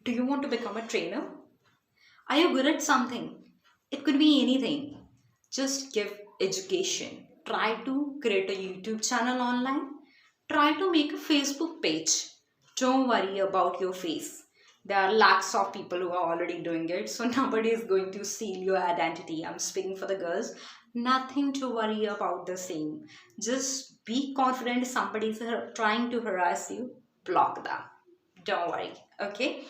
Do you want to become a trainer? Are you good at something? It could be anything. Just give education. Try to create a YouTube channel online. Try to make a Facebook page. Don't worry about your face. There are lakhs of people who are already doing it, so nobody is going to steal your identity. I'm speaking for the girls. Nothing to worry about the same. Just be confident. Somebody is trying to harass you. Block them. Don't worry. Okay.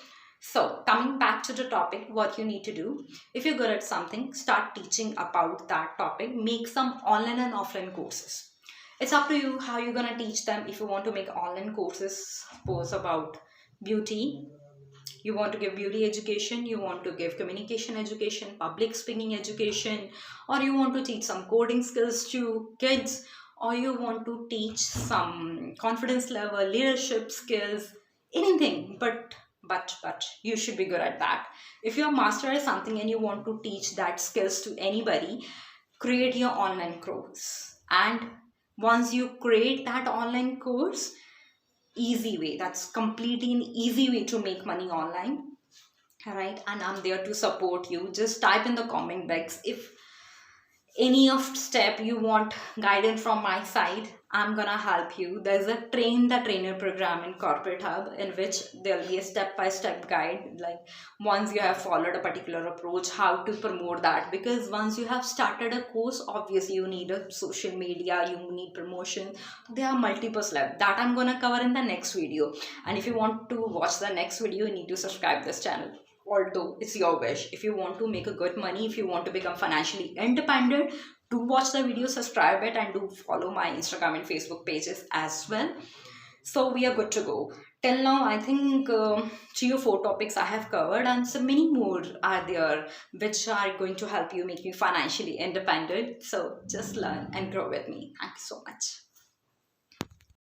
So, coming back to the topic, what you need to do, if you're good at something, start teaching about that topic. Make some online and offline courses. It's up to you how you're going to teach them. If you want to make online courses, suppose about beauty, you want to give beauty education, you want to give communication education, public speaking education, or you want to teach some coding skills to kids, or you want to teach some confidence level, leadership skills, anything. But you should be good at that. If you're master at something and you want to teach that skills to anybody, create your online course. And once you create that online course, easy way, that's completely an easy way to make money online. All right, and I'm there to support you. Just type in the comment box if any of step you want guidance from my side. I'm gonna help you. There's a train the trainer program in corporate hub, in which there'll be a step-by-step guide, like once you have followed a particular approach, how to promote that. Because once you have started a course, obviously you need a social media, you need promotion. There are multiple steps that I'm gonna cover in the next video. And if you want to watch the next video, you need to subscribe this channel. Although it's your wish, if you want to make a good money, if you want to become financially independent, do watch the video, subscribe it, and do follow my Instagram and Facebook pages as well. So we are good to go. Till now, I think 3 or 4 topics I have covered, and so many more are there which are going to help you make you financially independent. So just learn and grow with me. Thank you so much.